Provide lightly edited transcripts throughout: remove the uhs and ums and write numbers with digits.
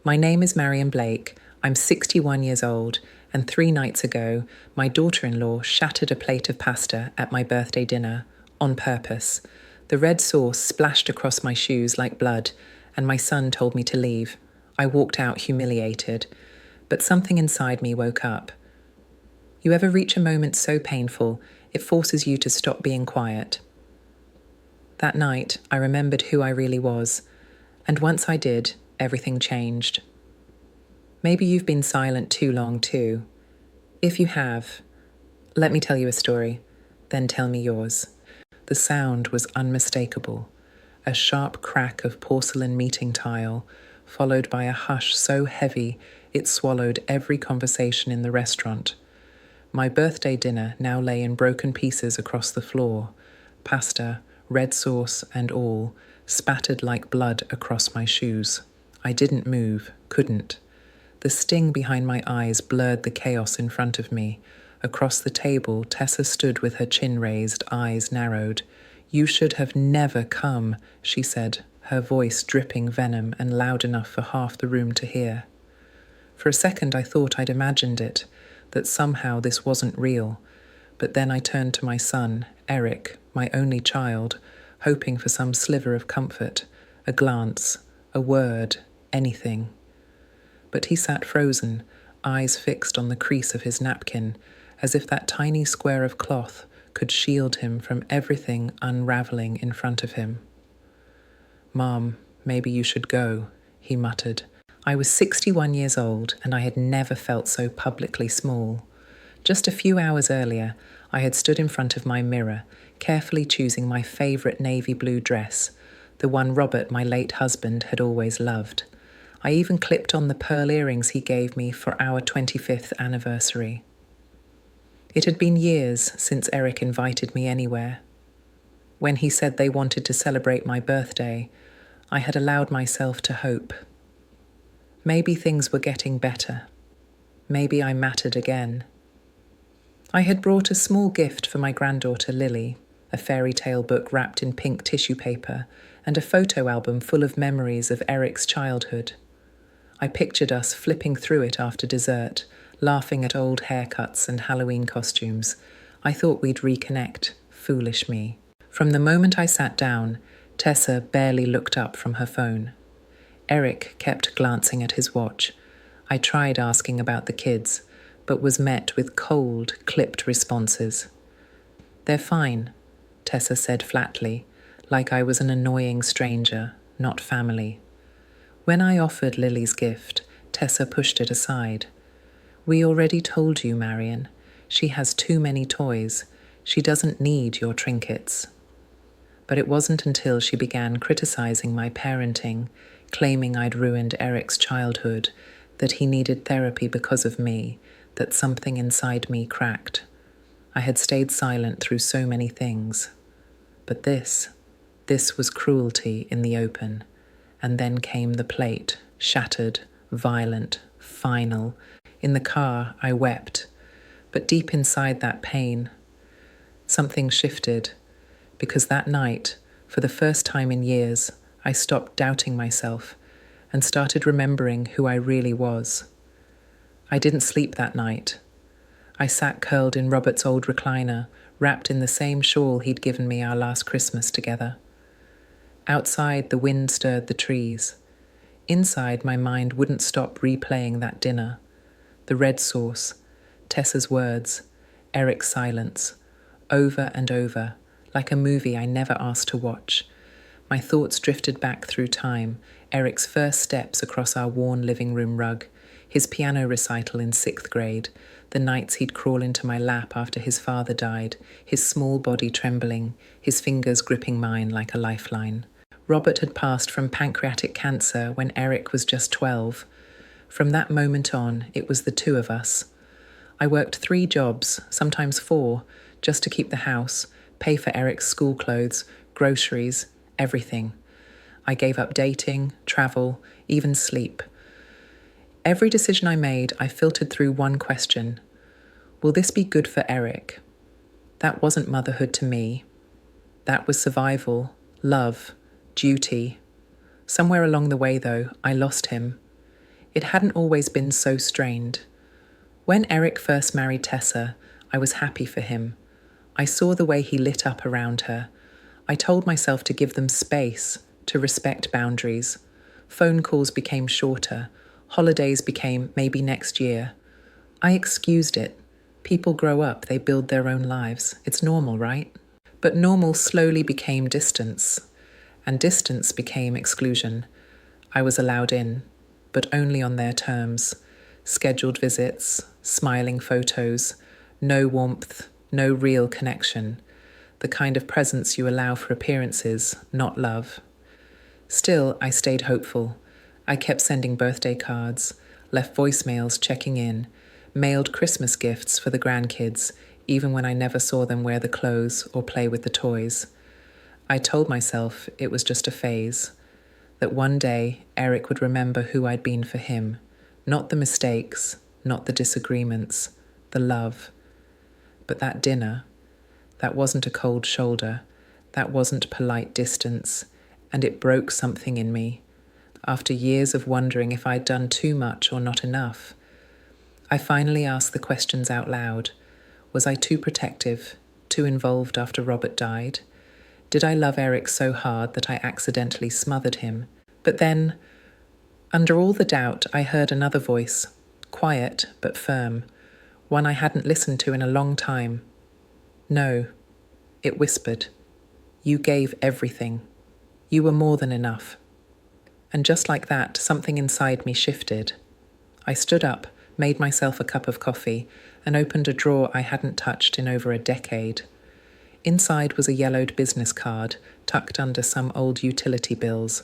My name is Marion Blake. I'm 61 years old, and 3 nights ago, my daughter-in-law shattered a plate of pasta at my birthday dinner, on purpose. The red sauce splashed across my shoes like blood, and my son told me to leave. I walked out humiliated, but something inside me woke up. You ever reach a moment so painful, it forces you to stop being quiet? That night, I remembered who I really was, and once I did, everything changed. Maybe you've been silent too long too. If you have, let me tell you a story, then tell me yours. The sound was unmistakable, a sharp crack of porcelain meeting tile, followed by a hush so heavy it swallowed every conversation in the restaurant. My birthday dinner now lay in broken pieces across the floor, pasta, red sauce and all, spattered like blood across my shoes. I didn't move, couldn't. The sting behind my eyes blurred the chaos in front of me. Across the table, Tessa stood with her chin raised, eyes narrowed. "You should have never come," she said, her voice dripping venom and loud enough for half the room to hear. For a second I thought I'd imagined it, that somehow this wasn't real. But then I turned to my son, Eric, my only child, hoping for some sliver of comfort, a glance, a word, anything. But he sat frozen, eyes fixed on the crease of his napkin, as if that tiny square of cloth could shield him from everything unraveling in front of him. "Mom, maybe you should go," he muttered. I was 61 years old, and I had never felt so publicly small. Just a few hours earlier, I had stood in front of my mirror, carefully choosing my favourite navy blue dress, the one Robert, my late husband, had always loved. I even clipped on the pearl earrings he gave me for our 25th anniversary. It had been years since Eric invited me anywhere. When he said they wanted to celebrate my birthday, I had allowed myself to hope. Maybe things were getting better. Maybe I mattered again. I had brought a small gift for my granddaughter Lily, a fairy tale book wrapped in pink tissue paper, and a photo album full of memories of Eric's childhood. I pictured us flipping through it after dessert, laughing at old haircuts and Halloween costumes. I thought we'd reconnect, foolish me. From the moment I sat down, Tessa barely looked up from her phone. Eric kept glancing at his watch. I tried asking about the kids, but was met with cold, clipped responses. "They're fine," Tessa said flatly, like I was an annoying stranger, not family. When I offered Lily's gift, Tessa pushed it aside. "We already told you, Marion. She has too many toys. She doesn't need your trinkets." But it wasn't until she began criticizing my parenting, claiming I'd ruined Eric's childhood, that he needed therapy because of me, that something inside me cracked. I had stayed silent through so many things. But this was cruelty in the open. And then came the plate, shattered, violent, final. In the car, I wept. But deep inside that pain, something shifted. Because that night, for the first time in years, I stopped doubting myself and started remembering who I really was. I didn't sleep that night. I sat curled in Robert's old recliner, wrapped in the same shawl he'd given me our last Christmas together. Outside, the wind stirred the trees. Inside, my mind wouldn't stop replaying that dinner. The red sauce, Tessa's words, Eric's silence, over and over, like a movie I never asked to watch. My thoughts drifted back through time, Eric's first steps across our worn living room rug, his piano recital in 6th grade, the nights he'd crawl into my lap after his father died, his small body trembling, his fingers gripping mine like a lifeline. Robert had passed from pancreatic cancer when Eric was just 12. From that moment on, it was the two of us. I worked 3 jobs, sometimes 4, just to keep the house, pay for Eric's school clothes, groceries, everything. I gave up dating, travel, even sleep. Every decision I made, I filtered through one question. Will this be good for Eric? That wasn't motherhood to me. That was survival, love, duty. Somewhere along the way, though, I lost him. It hadn't always been so strained. When Eric first married Tessa, I was happy for him. I saw the way he lit up around her. I told myself to give them space, to respect boundaries. Phone calls became shorter. Holidays became maybe next year. I excused it. People grow up, they build their own lives. It's normal, right? But normal slowly became distance, and distance became exclusion. I was allowed in, but only on their terms. Scheduled visits, smiling photos, no warmth, no real connection. The kind of presence you allow for appearances, not love. Still, I stayed hopeful. I kept sending birthday cards, left voicemails checking in, mailed Christmas gifts for the grandkids, even when I never saw them wear the clothes or play with the toys. I told myself it was just a phase, that one day Eric would remember who I'd been for him, not the mistakes, not the disagreements, the love. But that dinner, that wasn't a cold shoulder, that wasn't polite distance, and it broke something in me. After years of wondering if I'd done too much or not enough, I finally asked the questions out loud. Was I too protective, too involved after Robert died? Did I love Eric so hard that I accidentally smothered him? But then, under all the doubt, I heard another voice, quiet but firm, one I hadn't listened to in a long time. No, it whispered. You gave everything. You were more than enough. And just like that, something inside me shifted. I stood up, made myself a cup of coffee, and opened a drawer I hadn't touched in over a decade. Inside was a yellowed business card, tucked under some old utility bills.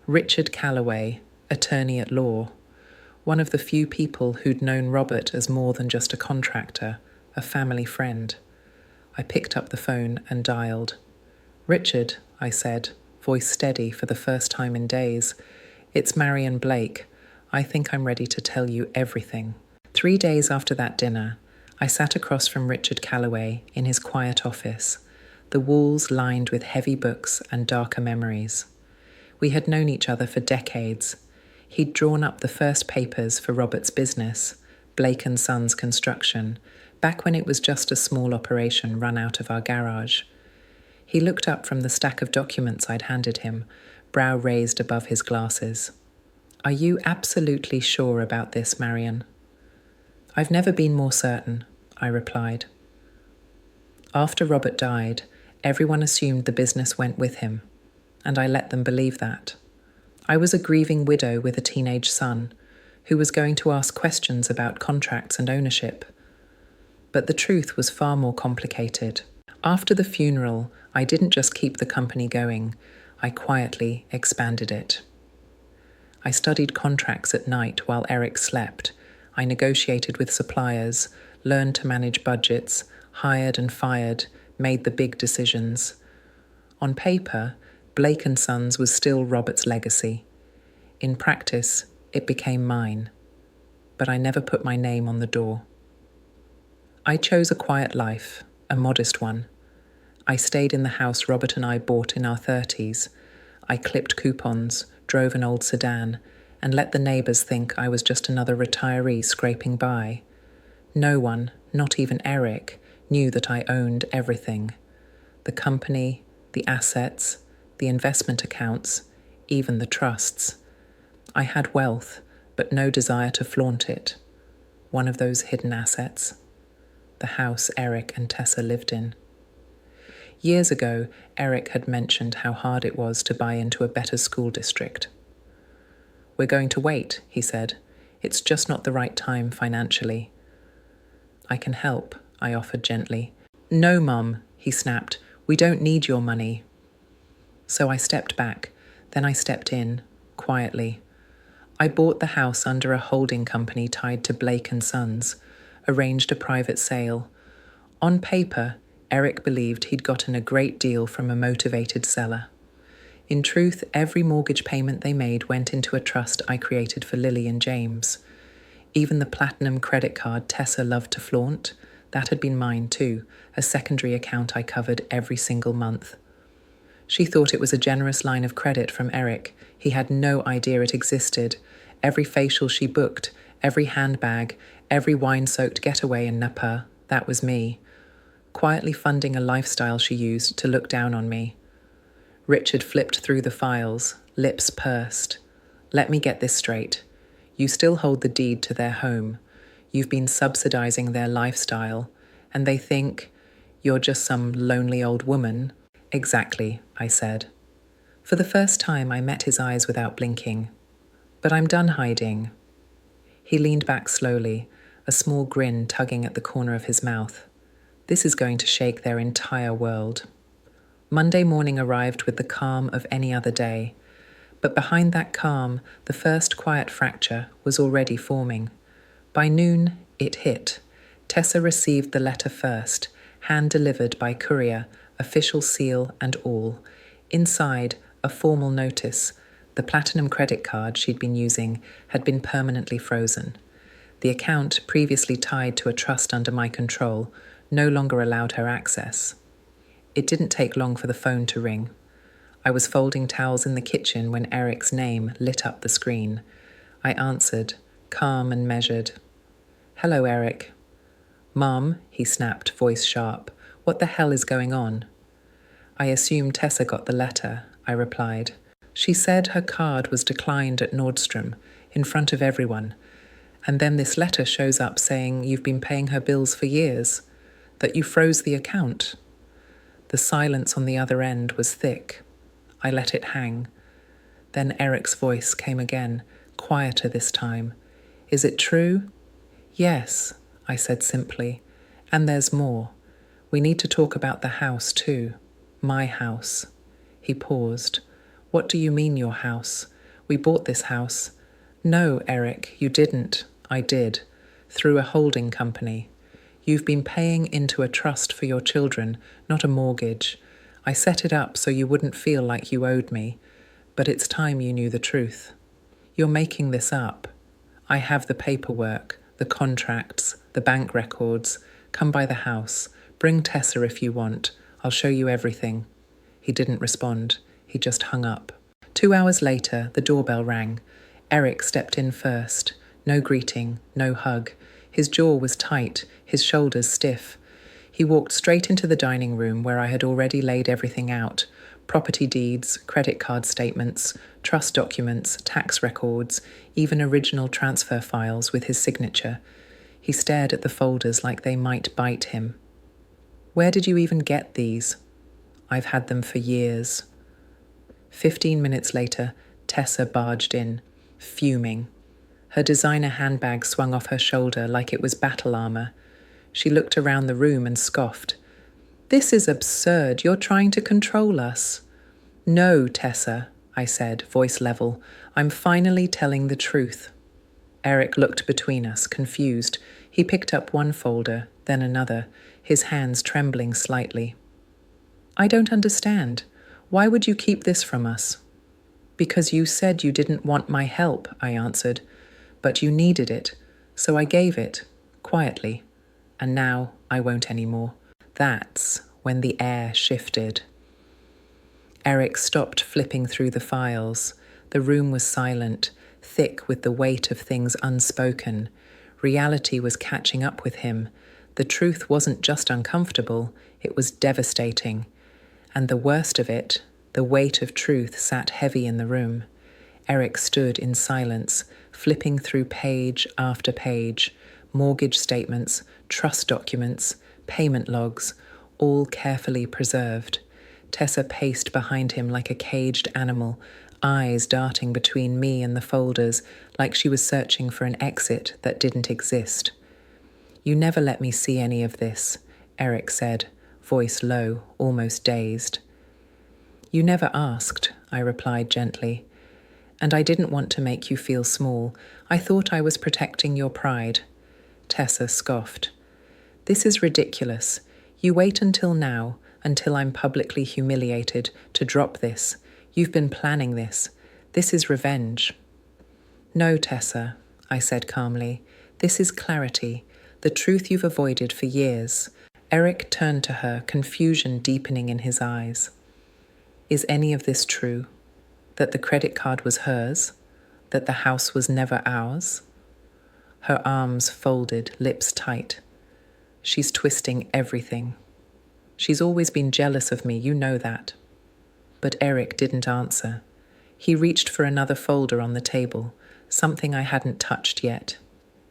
Richard Calloway, attorney at law. One of the few people who'd known Robert as more than just a contractor, a family friend. I picked up the phone and dialed. Richard, I said, voice steady for the first time in days. It's Marion Blake. I think I'm ready to tell you everything. 3 days after that dinner, I sat across from Richard Calloway in his quiet office, the walls lined with heavy books and darker memories. We had known each other for decades. He'd drawn up the first papers for Robert's business, Blake & Sons Construction, back when it was just a small operation run out of our garage. He looked up from the stack of documents I'd handed him, brow raised above his glasses. Are you absolutely sure about this, Marion? I've never been more certain, I replied. After Robert died, everyone assumed the business went with him, and I let them believe that. I was a grieving widow with a teenage son, who was going to ask questions about contracts and ownership. But the truth was far more complicated. After the funeral, I didn't just keep the company going, I quietly expanded it. I studied contracts at night while Eric slept. I negotiated with suppliers, learned to manage budgets, hired and fired, made the big decisions. On paper, Blake & Sons was still Robert's legacy. In practice, it became mine. But I never put my name on the door. I chose a quiet life, a modest one. I stayed in the house Robert and I bought in our 30s. I clipped coupons, drove an old sedan, and let the neighbours think I was just another retiree scraping by. No one, not even Eric, knew that I owned everything. The company, the assets, the investment accounts, even the trusts. I had wealth, but no desire to flaunt it. One of those hidden assets. The house Eric and Tessa lived in. Years ago, Eric had mentioned how hard it was to buy into a better school district. We're going to wait, he said. It's just not the right time financially. I can help, I offered gently. No, Mum, he snapped. We don't need your money. So I stepped back. Then I stepped in, quietly. I bought the house under a holding company tied to Blake & Sons, arranged a private sale. On paper, Eric believed he'd gotten a great deal from a motivated seller. In truth, every mortgage payment they made went into a trust I created for Lily and James. Even the platinum credit card Tessa loved to flaunt, that had been mine too, a secondary account I covered every single month. She thought it was a generous line of credit from Eric. He had no idea it existed. Every facial she booked, every handbag, every wine-soaked getaway in Napa, that was me. Quietly funding a lifestyle she used to look down on me. Richard flipped through the files, lips pursed. Let me get this straight. You still hold the deed to their home. You've been subsidizing their lifestyle, and they think you're just some lonely old woman. Exactly, I said. For the first time, I met his eyes without blinking. But I'm done hiding. He leaned back slowly, a small grin tugging at the corner of his mouth. This is going to shake their entire world. Monday morning arrived with the calm of any other day. But behind that calm, the first quiet fracture was already forming. By noon, it hit. Tessa received the letter first, hand-delivered by courier, official seal and all. Inside, a formal notice. The platinum credit card she'd been using had been permanently frozen. The account, previously tied to a trust under my control, no longer allowed her access. It didn't take long for the phone to ring. I was folding towels in the kitchen when Eric's name lit up the screen. I answered, calm and measured. Hello, Eric. Mom, he snapped, voice sharp. What the hell is going on? I assume Tessa got the letter, I replied. She said her card was declined at Nordstrom, in front of everyone. And then this letter shows up saying you've been paying her bills for years, that you froze the account. The silence on the other end was thick. I let it hang. Then Eric's voice came again, quieter this time. Is it true? Yes, I said simply. And there's more. We need to talk about the house too. My house. He paused. What do you mean your house? We bought this house. No, Eric, you didn't. I did. Through a holding company. You've been paying into a trust for your children, not a mortgage. I set it up so you wouldn't feel like you owed me, but it's time you knew the truth. You're making this up. I have the paperwork, the contracts, the bank records. Come by the house. Bring Tessa if you want. I'll show you everything. He didn't respond. He just hung up. 2 hours later, the doorbell rang. Eric stepped in first. No greeting, no hug. His jaw was tight, his shoulders stiff. He walked straight into the dining room where I had already laid everything out. Property deeds, credit card statements, trust documents, tax records, even original transfer files with his signature. He stared at the folders like they might bite him. Where did you even get these? I've had them for years. 15 minutes later, Tessa barged in, fuming. Her designer handbag swung off her shoulder like it was battle armor. She looked around the room and scoffed. This is absurd. You're trying to control us. No, Tessa, I said, voice level. I'm finally telling the truth. Eric looked between us, confused. He picked up one folder, then another, his hands trembling slightly. I don't understand. Why would you keep this from us? Because you said you didn't want my help, I answered. But you needed it, so I gave it, quietly. And now I won't anymore. That's when the air shifted. Eric stopped flipping through the files. The room was silent, thick with the weight of things unspoken. Reality was catching up with him. The truth wasn't just uncomfortable, it was devastating. And the worst of it, the weight of truth sat heavy in the room. Eric stood in silence, flipping through page after page, mortgage statements, trust documents, payment logs, all carefully preserved. Tessa paced behind him like a caged animal, eyes darting between me and the folders like she was searching for an exit that didn't exist. You never let me see any of this, Eric said, voice low, almost dazed. You never asked, I replied gently. And I didn't want to make you feel small. I thought I was protecting your pride. Tessa scoffed. This is ridiculous. You wait until now, until I'm publicly humiliated, to drop this. You've been planning this. This is revenge. No, Tessa, I said calmly. This is clarity, the truth you've avoided for years. Eric turned to her, confusion deepening in his eyes. Is any of this true? That the credit card was hers? That the house was never ours? Her arms folded, lips tight. She's twisting everything. She's always been jealous of me, you know that. But Eric didn't answer. He reached for another folder on the table, something I hadn't touched yet.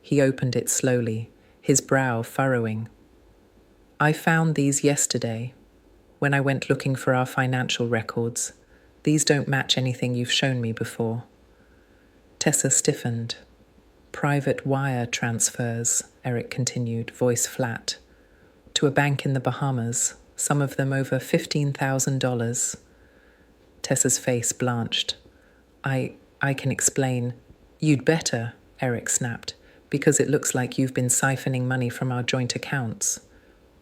He opened it slowly, his brow furrowing. I found these yesterday, when I went looking for our financial records. These don't match anything you've shown me before. Tessa stiffened. Private wire transfers, Eric continued, voice flat. To a bank in the Bahamas, some of them over $15,000. Tessa's face blanched. I can explain. You'd better, Eric snapped, because it looks like you've been siphoning money from our joint accounts.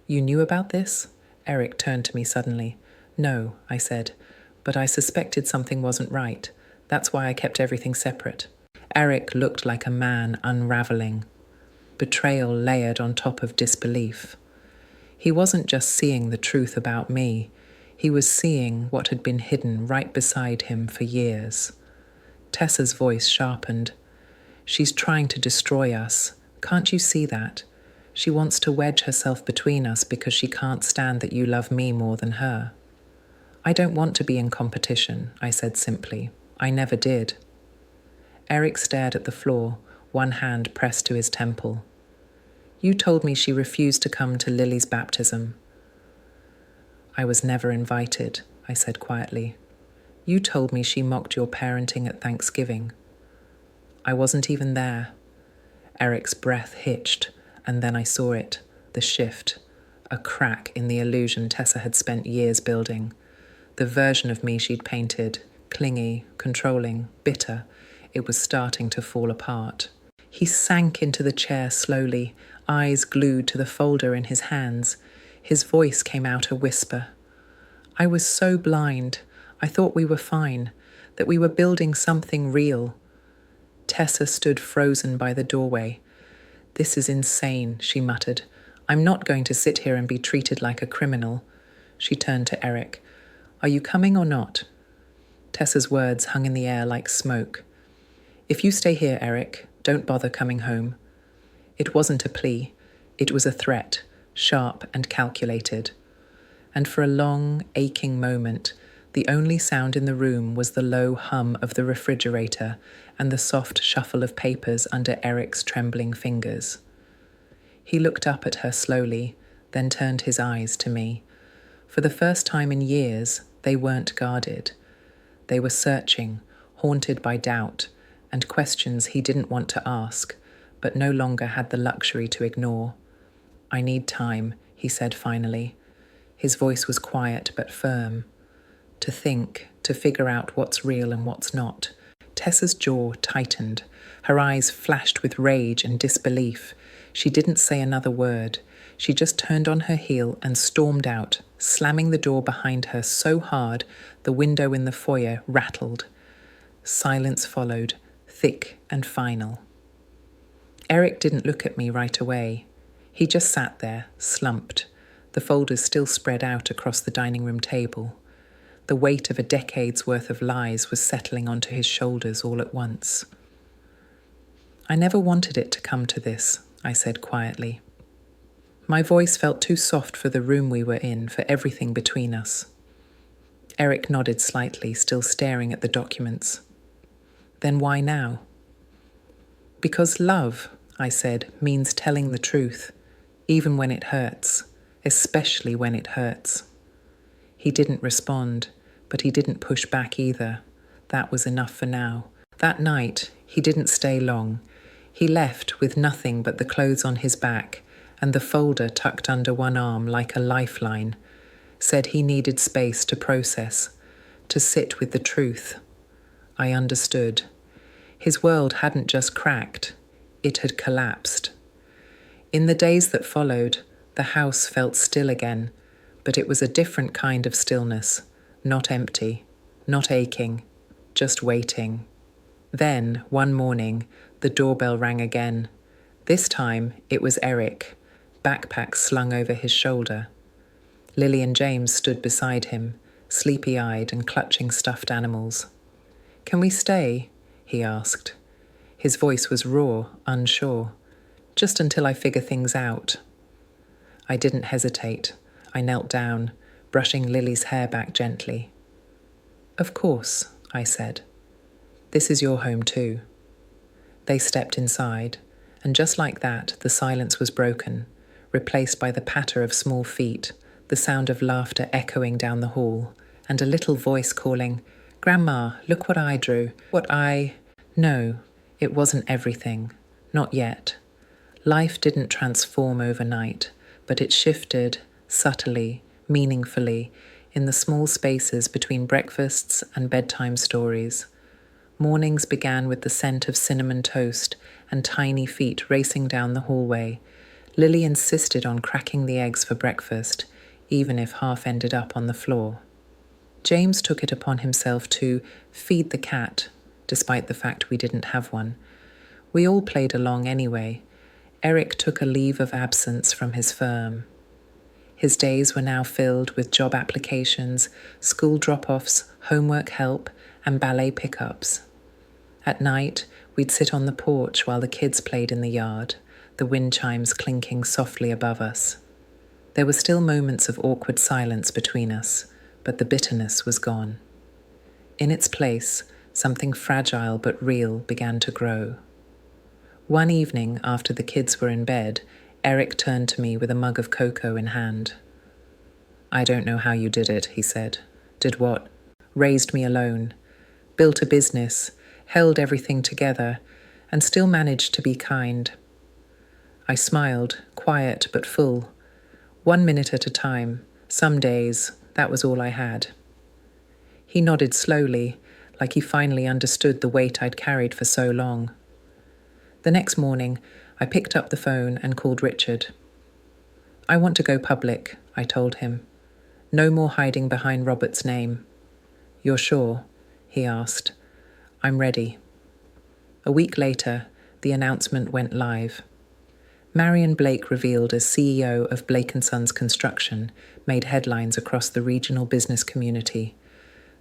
You knew about this? Eric turned to me suddenly. No, I said, but I suspected something wasn't right. That's why I kept everything separate. Eric looked like a man unraveling. Betrayal layered on top of disbelief. He wasn't just seeing the truth about me. He was seeing what had been hidden right beside him for years. Tessa's voice sharpened. She's trying to destroy us. Can't you see that? She wants to wedge herself between us because she can't stand that you love me more than her. I don't want to be in competition, I said simply. I never did. Eric stared at the floor, one hand pressed to his temple. You told me she refused to come to Lily's baptism. I was never invited, I said quietly. You told me she mocked your parenting at Thanksgiving. I wasn't even there. Eric's breath hitched, and then I saw it, the shift, a crack in the illusion Tessa had spent years building. The version of me she'd painted, clingy, controlling, bitter, it was starting to fall apart. He sank into the chair slowly, eyes glued to the folder in his hands. His voice came out a whisper. I was so blind. I thought we were fine, that we were building something real. Tessa stood frozen by the doorway. This is insane, she muttered. I'm not going to sit here and be treated like a criminal. She turned to Eric. Are you coming or not? Tessa's words hung in the air like smoke. If you stay here, Eric, don't bother coming home. It wasn't a plea. It was a threat, sharp and calculated. And for a long, aching moment, the only sound in the room was the low hum of the refrigerator and the soft shuffle of papers under Eric's trembling fingers. He looked up at her slowly, then turned his eyes to me. For the first time in years, they weren't guarded. They were searching, haunted by doubt, and questions he didn't want to ask, but no longer had the luxury to ignore. I need time, he said finally. His voice was quiet but firm. To think, to figure out what's real and what's not. Tessa's jaw tightened. Her eyes flashed with rage and disbelief. She didn't say another word. She just turned on her heel and stormed out, slamming the door behind her so hard the window in the foyer rattled. Silence followed, thick and final. Eric didn't look at me right away. He just sat there, slumped, the folders still spread out across the dining room table. The weight of a decade's worth of lies was settling onto his shoulders all at once. I never wanted it to come to this, I said quietly. My voice felt too soft for the room we were in, for everything between us. Eric nodded slightly, still staring at the documents. Then why now? Because love, I said, means telling the truth, even when it hurts, especially when it hurts. He didn't respond, but he didn't push back either. That was enough for now. That night, he didn't stay long. He left with nothing but the clothes on his back and the folder tucked under one arm like a lifeline. Said he needed space to process, to sit with the truth. I understood. His world hadn't just cracked, it had collapsed. In the days that followed, the house felt still again, but it was a different kind of stillness, not empty, not aching, just waiting. Then, one morning, the doorbell rang again. This time, it was Eric, backpack slung over his shoulder. Lily and James stood beside him, sleepy-eyed and clutching stuffed animals. Can we stay? he asked. His voice was raw, unsure. Just until I figure things out. I didn't hesitate. I knelt down, brushing Lily's hair back gently. Of course, I said. This is your home too. They stepped inside, and just like that, the silence was broken, replaced by the patter of small feet, the sound of laughter echoing down the hall, and a little voice calling, "Grandma, look what I drew, No, it wasn't everything. Not yet. Life didn't transform overnight, but it shifted, subtly, meaningfully, in the small spaces between breakfasts and bedtime stories. Mornings began with the scent of cinnamon toast and tiny feet racing down the hallway. Lily insisted on cracking the eggs for breakfast, even if half ended up on the floor. James took it upon himself to feed the cat, despite the fact we didn't have one. We all played along anyway. Eric took a leave of absence from his firm. His days were now filled with job applications, school drop-offs, homework help, and ballet pickups. At night, we'd sit on the porch while the kids played in the yard, the wind chimes clinking softly above us. There were still moments of awkward silence between us, but the bitterness was gone. In its place, something fragile but real began to grow. One evening, after the kids were in bed, Eric turned to me with a mug of cocoa in hand. "I don't know how you did it," he said. "Did what?" "Raised me alone. Built a business, held everything together, and still managed to be kind." I smiled, quiet but full. 1 minute at a time. Some days, that was all I had. He nodded slowly, like he finally understood the weight I'd carried for so long. The next morning, I picked up the phone and called Richard. "I want to go public," I told him. "No more hiding behind Robert's name." "You're sure?" he asked. "I'm ready." A week later, the announcement went live. Marion Blake, revealed as CEO of Blake & Sons Construction, made headlines across the regional business community.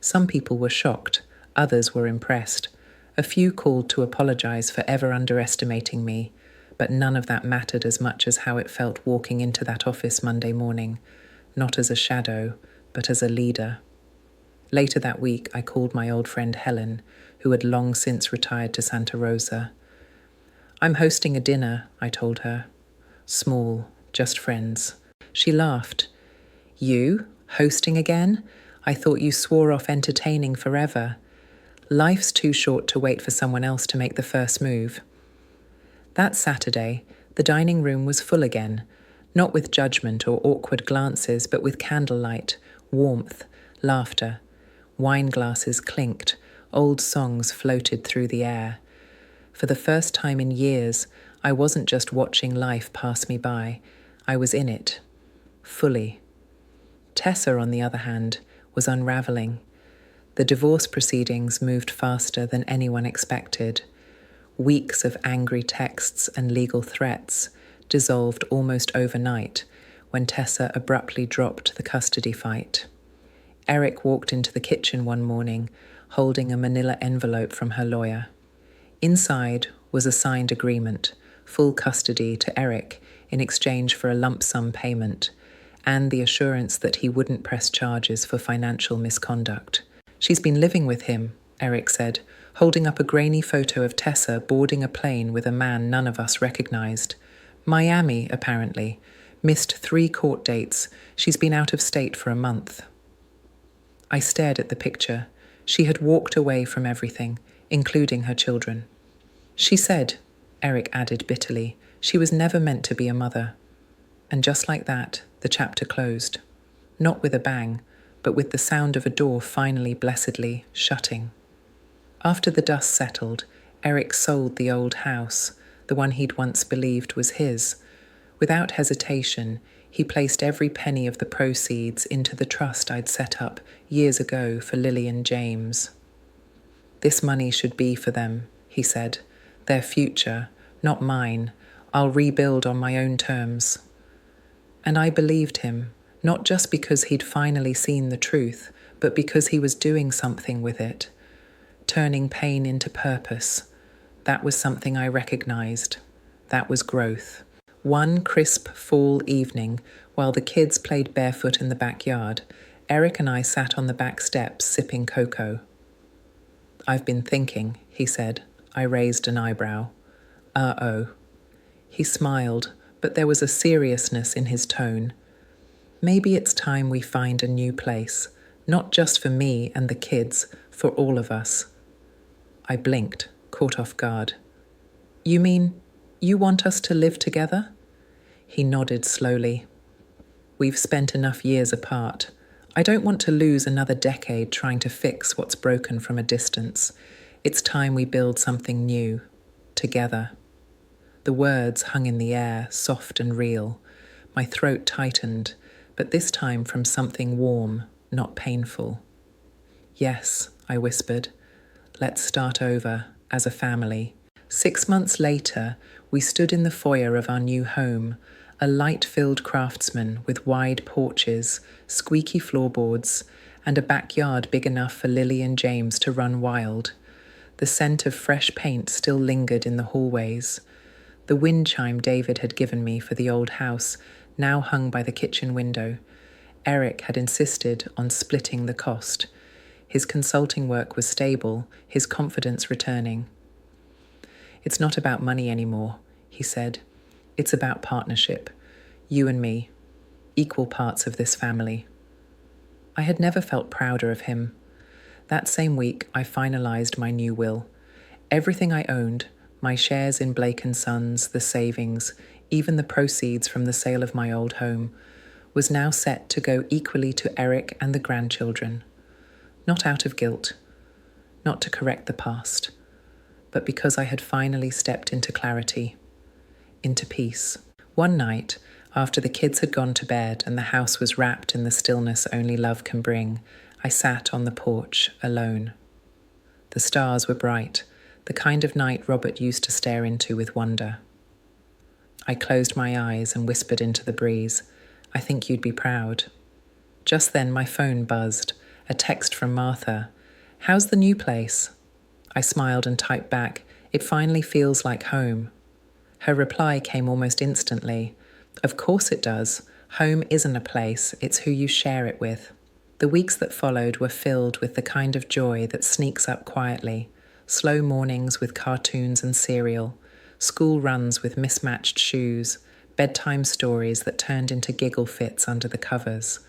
Some people were shocked, others were impressed. A few called to apologize for ever underestimating me, but none of that mattered as much as how it felt walking into that office Monday morning, not as a shadow, but as a leader. Later that week, I called my old friend Helen, who had long since retired to Santa Rosa. "I'm hosting a dinner," I told her. "Small, just friends." She laughed. "You? Hosting again? I thought you swore off entertaining forever." Life's too short to wait for someone else to make the first move. That Saturday, the dining room was full again, not with judgment or awkward glances, but with candlelight, warmth, laughter. Wine glasses clinked, old songs floated through the air. For the first time in years, I wasn't just watching life pass me by, I was in it, fully. Tessa, on the other hand, was unraveling. The divorce proceedings moved faster than anyone expected. Weeks of angry texts and legal threats dissolved almost overnight when Tessa abruptly dropped the custody fight. Eric walked into the kitchen one morning, holding a manila envelope from her lawyer. Inside was a signed agreement, full custody to Eric in exchange for a lump sum payment, and the assurance that he wouldn't press charges for financial misconduct. "She's been living with him," Eric said, holding up a grainy photo of Tessa boarding a plane with a man none of us recognized. "Miami, apparently. Missed 3 court dates. She's been out of state for a month." I stared at the picture. She had walked away from everything, including her children. "She said," Eric added bitterly, "she was never meant to be a mother." And just like that, the chapter closed. Not with a bang, but with the sound of a door finally blessedly shutting. After the dust settled, Eric sold the old house, the one he'd once believed was his. Without hesitation, he placed every penny of the proceeds into the trust I'd set up years ago for Lily and James. "This money should be for them," he said. "Their future, not mine. I'll rebuild on my own terms." And I believed him, not just because he'd finally seen the truth, but because he was doing something with it. turning pain into purpose. That was something I recognized. That was growth. One crisp fall evening, while the kids played barefoot in the backyard, Eric and I sat on the back steps sipping cocoa. "I've been thinking," he said. I raised an eyebrow. "Uh-oh." He smiled, but there was a seriousness in his tone. "Maybe it's time we find a new place, not just for me and the kids, for all of us." I blinked, caught off guard. "You mean you want us to live together?" He nodded slowly. "We've spent enough years apart. I don't want to lose another decade trying to fix what's broken from a distance. It's time we build something new, together." The words hung in the air, soft and real. My throat tightened, but this time from something warm, not painful. "Yes," I whispered. "Let's start over, as a family." 6 months later, we stood in the foyer of our new home, a light-filled craftsman with wide porches, squeaky floorboards, and a backyard big enough for Lily and James to run wild. The scent of fresh paint still lingered in the hallways. The wind chime David had given me for the old house now hung by the kitchen window. Eric had insisted on splitting the cost. His consulting work was stable, his confidence returning. "It's not about money anymore," he said. "It's about partnership. You and me, equal parts of this family." I had never felt prouder of him. That same week, I finalized my new will. Everything I owned, my shares in Blake & Sons, the savings, even the proceeds from the sale of my old home, was now set to go equally to Eric and the grandchildren. Not out of guilt, not to correct the past, but because I had finally stepped into clarity, into peace. One night, after the kids had gone to bed and the house was wrapped in the stillness only love can bring, I sat on the porch, alone. The stars were bright, the kind of night Robert used to stare into with wonder. I closed my eyes and whispered into the breeze, "I think you'd be proud." Just then my phone buzzed, a text from Martha. "How's the new place?" I smiled and typed back, "It finally feels like home." Her reply came almost instantly. "Of course it does. Home isn't a place, it's who you share it with." The weeks that followed were filled with the kind of joy that sneaks up quietly. Slow mornings with cartoons and cereal, school runs with mismatched shoes, bedtime stories that turned into giggle fits under the covers.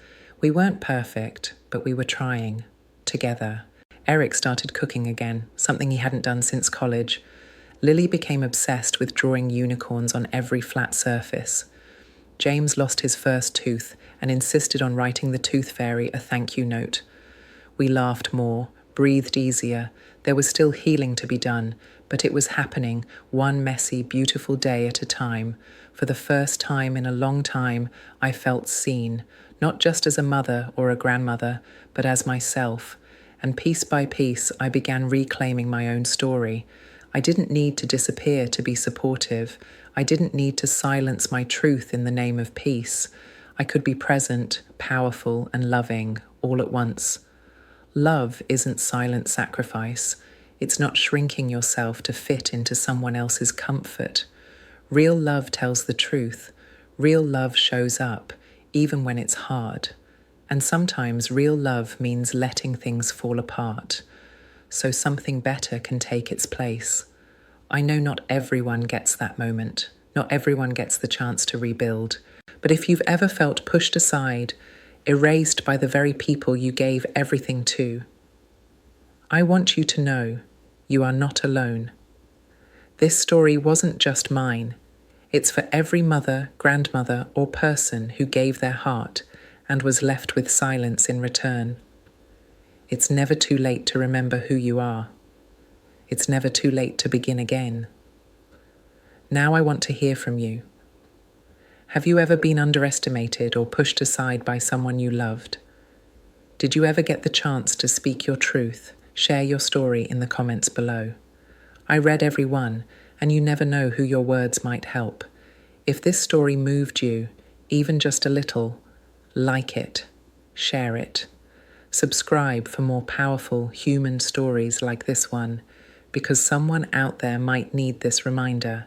We weren't perfect, but we were trying, together. Eric started cooking again, something he hadn't done since college. Lily became obsessed with drawing unicorns on every flat surface. James lost his first tooth and insisted on writing the tooth fairy a thank you note. We laughed more, breathed easier. There was still healing to be done, but it was happening one messy, beautiful day at a time. For the first time in a long time, I felt seen, not just as a mother or a grandmother, but as myself. And piece by piece, I began reclaiming my own story. I didn't need to disappear to be supportive. I didn't need to silence my truth in the name of peace. I could be present, powerful, and loving all at once. Love isn't silent sacrifice. It's not shrinking yourself to fit into someone else's comfort. Real love tells the truth. Real love shows up, even when it's hard. And sometimes real love means letting things fall apart, so something better can take its place. I know not everyone gets that moment. Not everyone gets the chance to rebuild. But if you've ever felt pushed aside, erased by the very people you gave everything to, I want you to know you are not alone. This story wasn't just mine. It's for every mother, grandmother, or person who gave their heart and was left with silence in return. It's never too late to remember who you are. It's never too late to begin again. Now I want to hear from you. Have you ever been underestimated or pushed aside by someone you loved? Did you ever get the chance to speak your truth? Share your story in the comments below. I read every one, and you never know who your words might help. If this story moved you, even just a little, like it, share it. Subscribe for more powerful human stories like this one, because someone out there might need this reminder.